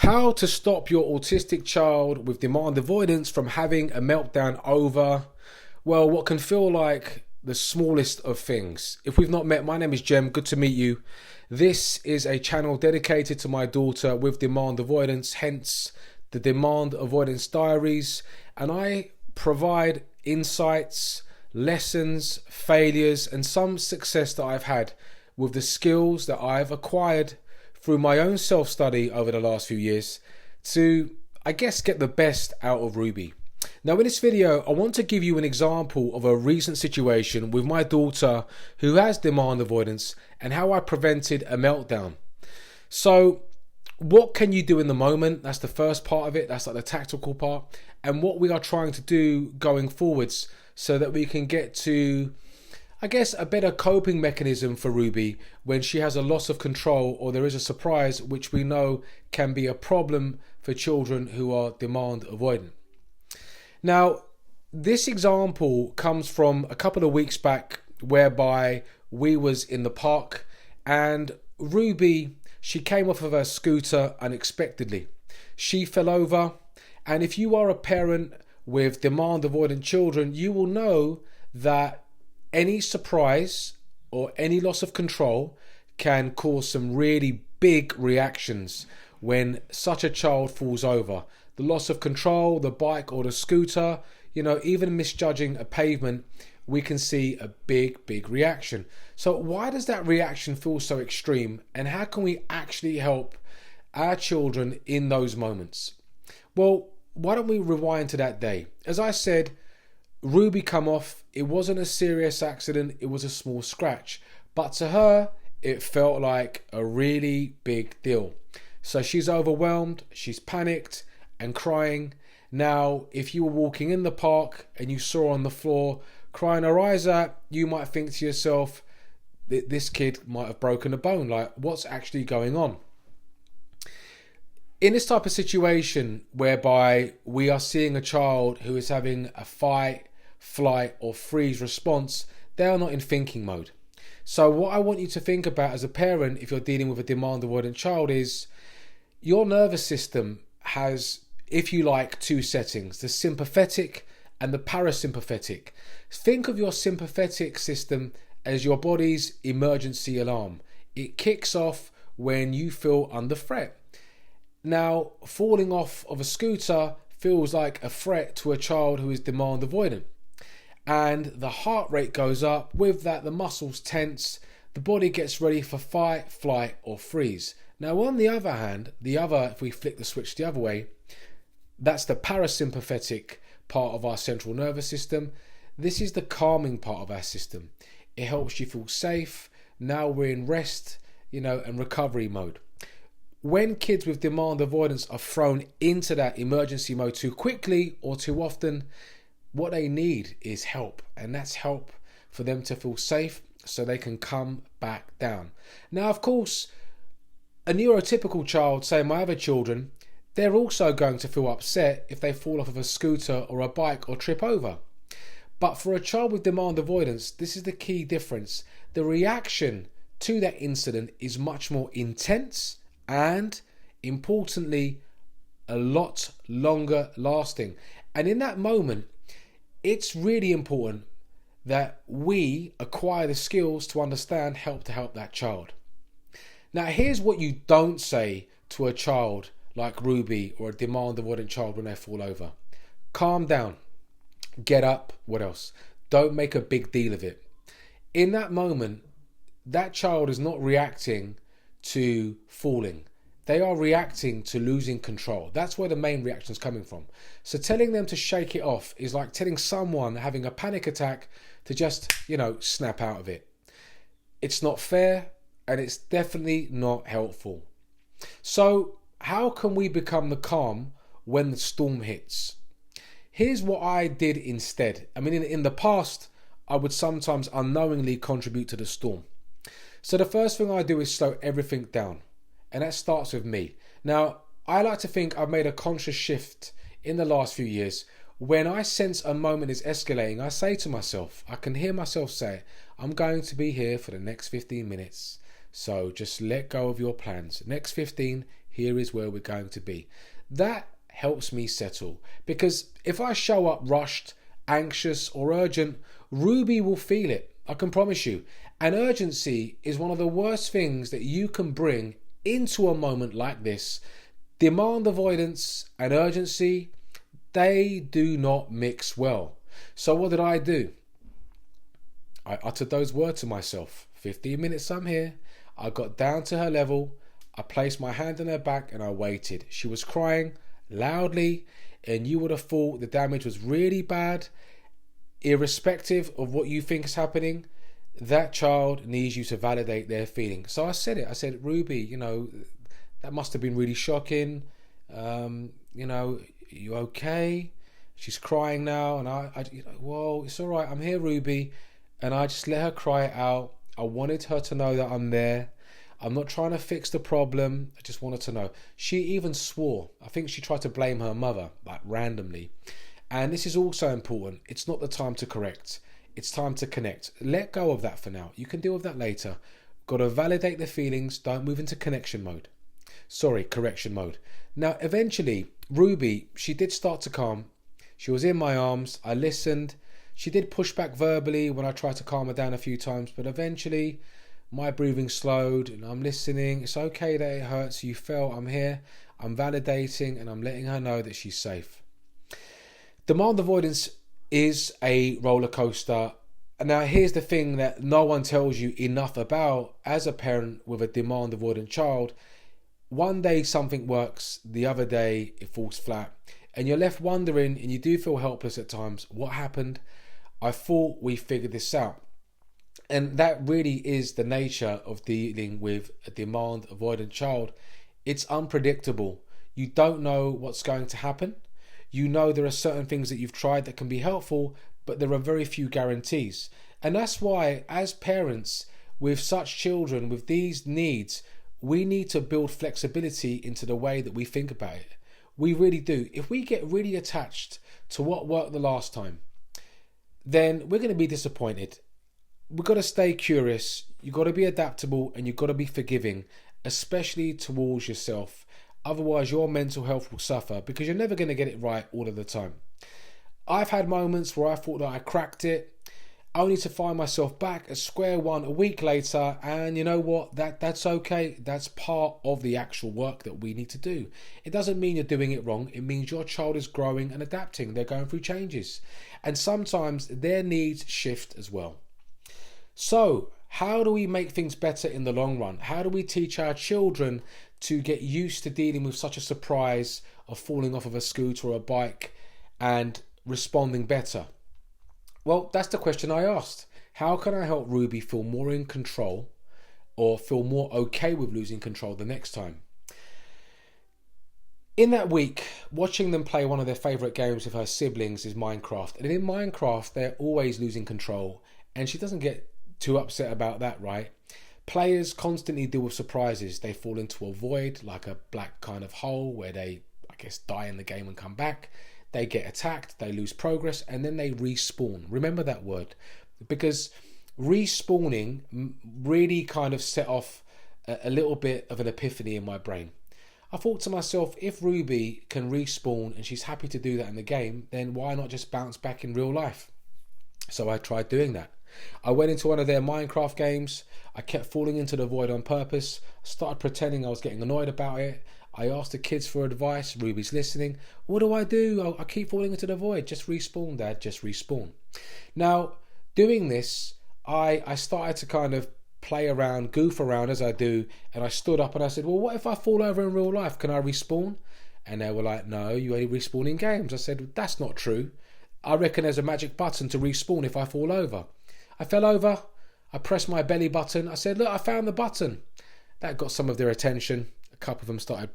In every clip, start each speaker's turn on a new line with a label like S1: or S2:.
S1: How to stop your autistic child with demand avoidance from having a meltdown over, well, what can feel like the smallest of things. If we've not met, my name is Jem. Good to meet you. This is a channel dedicated to my daughter with demand avoidance, hence the Demand Avoidance Diaries. And I provide insights, lessons, failures, and some success that I've had with the skills that I've acquired through my own self-study over the last few years to, I guess, get the best out of Ruby. Now in this video, I want to give you an example of a recent situation with my daughter who has demand avoidance and how I prevented a meltdown. So what can you do in the moment? That's the first part of it. That's like the tactical part. And what we are trying to do going forwards so that we can get to, I guess, a better coping mechanism for Ruby when she has a loss of control or there is a surprise, which we know can be a problem for children who are demand avoidant. Now, this example comes from a couple of weeks back whereby we was in the park and Ruby, she came off of her scooter unexpectedly. She fell over, and if you are a parent with demand avoidant children, you will know that any surprise or any loss of control can cause some really big reactions when such a child falls over. The loss of control, the bike or the scooter, even misjudging a pavement, we can see a big reaction. So why does that reaction feel so extreme, and how can we actually help our children in those moments? Well, why don't we rewind to that day? As I said, Ruby come off. It wasn't a serious accident, it was a small scratch, but to her it felt like a really big deal. So she's overwhelmed, she's panicked and crying. Now if you were walking in the park and you saw her on the floor crying her eyes out, you might think to yourself, this kid might have broken a bone. Like, what's actually going on? In this type of situation whereby we are seeing a child who is having a fight, flight or freeze response, they are not in thinking mode. So what I want you to think about as a parent, if you're dealing with a demand avoidant child, is your nervous system has, if you like, two settings, the sympathetic and the parasympathetic. Think of your sympathetic system as your body's emergency alarm. It kicks off when you feel under threat. Now, falling off of a scooter feels like a threat to a child who is demand avoidant. And the heart rate goes up. With that, the muscles tense. The body gets ready for fight, flight, or freeze. Now, on the other hand, if we flick the switch the other way, that's the parasympathetic part of our central nervous system. This is the calming part of our system. It helps you feel safe. Now we're in rest, and recovery mode. When kids with demand avoidance are thrown into that emergency mode too quickly or too often, what they need is help, and that's help for them to feel safe so they can come back down. Now, of course, a neurotypical child, say my other children, they're also going to feel upset if they fall off of a scooter or a bike or trip over. But for a child with demand avoidance, this is the key difference. The reaction to that incident is much more intense and, importantly, a lot longer lasting. And in that moment, it's really important that we acquire the skills to understand how to help that child. Now, here's what you don't say to a child like Ruby or a demand avoidant child when they fall over. Calm down. Get up. What else? Don't make a big deal of it. In that moment, that child is not reacting to falling. They are reacting to losing control. That's where the main reaction is coming from. So telling them to shake it off is like telling someone having a panic attack to just, snap out of it. It's not fair, and it's definitely not helpful. So how can we become the calm when the storm hits? Here's what I did instead. In the past, I would sometimes unknowingly contribute to the storm. So the first thing I do is slow everything down. And that starts with me. Now, I like to think I've made a conscious shift in the last few years. When I sense a moment is escalating, I say to myself, I can hear myself say, I'm going to be here for the next 15 minutes. So just let go of your plans. Next 15, Here is where we're going to be. That helps me settle, because if I show up rushed, anxious or urgent, Ruby will feel it. I can promise you. And urgency is one of the worst things that you can bring into a moment like this. Demand avoidance and urgency, they do not mix well. So what did I do? I uttered those words to myself. 15 minutes I'm here. I got down to her level. I placed my hand on her back and I waited. She was crying loudly, and you would have thought the damage was really bad. Irrespective of what you think is happening, that child needs you to validate their feelings. So I said it. I said, Ruby, that must have been really shocking. You okay? She's crying now, and well, it's all right. I'm here, Ruby. And I just let her cry it out. I wanted her to know that I'm there. I'm not trying to fix the problem. I just wanted to know. She even swore. I think she tried to blame her mother, like randomly. And this is also important. It's not the time to correct. It's time to connect. Let go of that for now. You can deal with that later. Got to validate the feelings. Don't move into correction mode. Now, eventually, Ruby, she did start to calm. She was in my arms. I listened. She did push back verbally when I tried to calm her down a few times. But eventually, my breathing slowed and I'm listening. It's okay that it hurts. You felt I'm here. I'm validating and I'm letting her know that she's safe. Demand avoidance is a roller coaster. Now, here's the thing that no one tells you enough about as a parent with a demand avoidant child. One day something works, the other day it falls flat, and you're left wondering, and you do feel helpless at times. What happened? I thought we figured this out. And that really is the nature of dealing with a demand avoidant child. It's unpredictable. You don't know what's going to happen. You know there are certain things that you've tried that can be helpful, but there are very few guarantees. And that's why, as parents with such children with these needs, we need to build flexibility into the way that we think about it. We really do. If we get really attached to what worked the last time, then we're going to be disappointed. We've got to stay curious. You've got to be adaptable, and you've got to be forgiving, especially towards yourself. Otherwise, your mental health will suffer because you're never going to get it right all of the time. I've had moments where I thought that I cracked it, only to find myself back at square one a week later. And you know what? That's okay. That's part of the actual work that we need to do. It doesn't mean you're doing it wrong. It means your child is growing and adapting. They're going through changes. And sometimes their needs shift as well. So, how do we make things better in the long run? How do we teach our children to get used to dealing with such a surprise of falling off of a scooter or a bike and responding better? Well, that's the question I asked. How can I help Ruby feel more in control or feel more okay with losing control the next time? In that week, watching them play one of their favourite games with her siblings is Minecraft. And in Minecraft, they're always losing control. And she doesn't get too upset about that, right? Players constantly deal with surprises. They fall into a void, like a black kind of hole where they, die in the game and come back. They get attacked, they lose progress, and then they respawn. Remember that word, because respawning really kind of set off a little bit of an epiphany in my brain. I thought to myself, if Ruby can respawn and she's happy to do that in the game, then why not just bounce back in real life? So I tried doing that. I went into one of their Minecraft games. I kept falling into the void on purpose. I started pretending I was getting annoyed about it. I asked the kids for advice. Ruby's listening. What do? I keep falling into the void. Just respawn, Dad. Just respawn. Now, doing this, I started to kind of play around, goof around as I do. And I stood up and I said, well, what if I fall over in real life? Can I respawn? And they were like, no, you only respawn in games. I said, that's not true. I reckon there's a magic button to respawn if I fall over. I fell over. I pressed my belly button. I said, look, I found the button. That got some of their attention. A couple of them started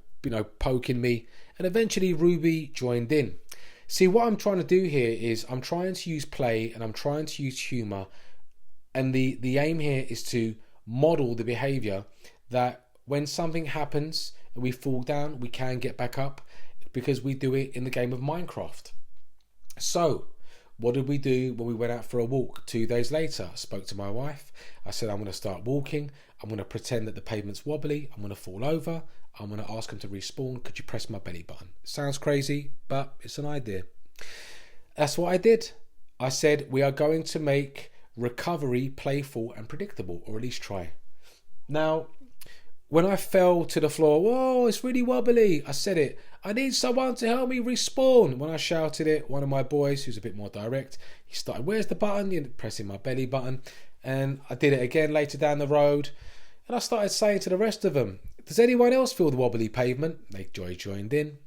S1: poking me, and eventually Ruby joined in. See, what I'm trying to do here is I'm trying to use play and I'm trying to use humour, and the aim here is to model the behaviour that when something happens and we fall down, we can get back up, because we do it in the game of Minecraft. So what did we do when we went out for a walk? 2 days later, I spoke to my wife. I said, I'm going to start walking. I'm going to pretend that the pavement's wobbly. I'm going to fall over. I'm going to ask him to respawn. Could you press my belly button? Sounds crazy, but it's an idea. That's what I did. I said, we are going to make recovery playful and predictable, or at least try. Now, when I fell to the floor, whoa, it's really wobbly, I said it. I need someone to help me respawn. When I shouted it, one of my boys, who's a bit more direct, he started, where's the button? Pressing my belly button. And I did it again later down the road. And I started saying to the rest of them, does anyone else feel the wobbly pavement? They joined in.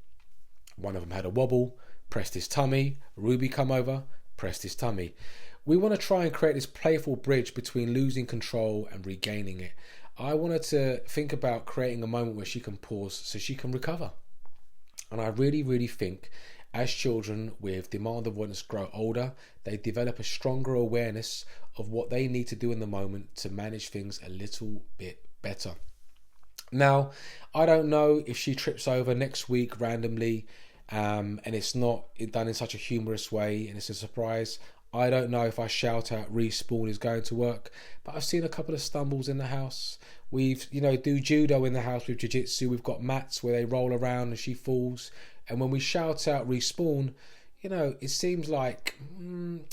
S1: One of them had a wobble, pressed his tummy. Ruby come over, pressed his tummy. We want to try and create this playful bridge between losing control and regaining it. I wanted to think about creating a moment where she can pause so she can recover. And I really, really think as children with demand avoidance grow older, they develop a stronger awareness of what they need to do in the moment to manage things a little bit better. Now, I don't know if she trips over next week randomly and it's not done in such a humorous way and it's a surprise. I don't know if I shout out respawn is going to work, but I've seen a couple of stumbles in the house. We've, do judo in the house with jiu-jitsu. We've got mats where they roll around and she falls. And when we shout out respawn, it seems like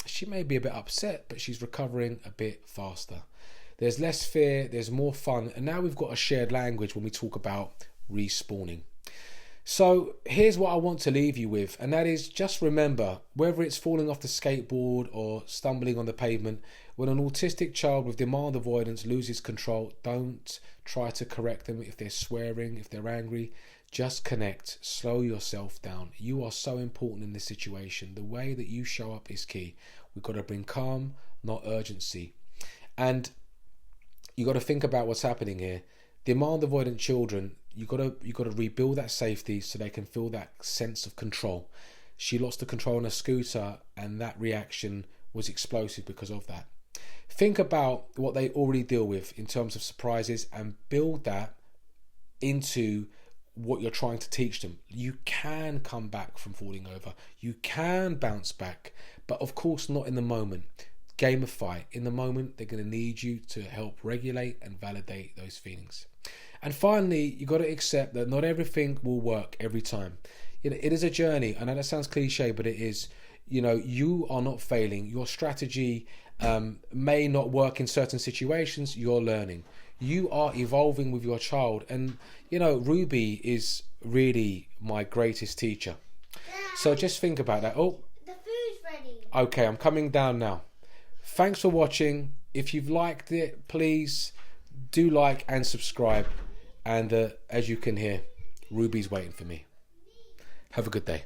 S1: she may be a bit upset, but she's recovering a bit faster. There's less fear, there's more fun. And now we've got a shared language when we talk about respawning. So here's what I want to leave you with, and that is just remember, whether it's falling off the skateboard or stumbling on the pavement, when an autistic child with demand avoidance loses control, don't try to correct them if they're swearing, if they're angry. Just connect, slow yourself down. You are so important in this situation. The way that you show up is key. We've got to bring calm, not urgency. And you got to think about what's happening here. Demand avoidant children, you got to rebuild that safety so they can feel that sense of control. She lost the control on a scooter and that reaction was explosive because of that. Think about what they already deal with in terms of surprises and build that into what you're trying to teach them. You can come back from falling over. You can bounce back, but of course not in the moment. Gamify. In the moment, they're going to need you to help regulate and validate those feelings. And finally, you got to accept that not everything will work every time. It is a journey. I know that sounds cliche, but it is. You are not failing. Your strategy may not work in certain situations. You're learning. You are evolving with your child. And, Ruby is really my greatest teacher. So just think about that. Oh,
S2: the food's ready.
S1: Okay, I'm coming down now. Thanks for watching. If you've liked it, please do like and subscribe. And as you can hear, Ruby's waiting for me. Have a good day.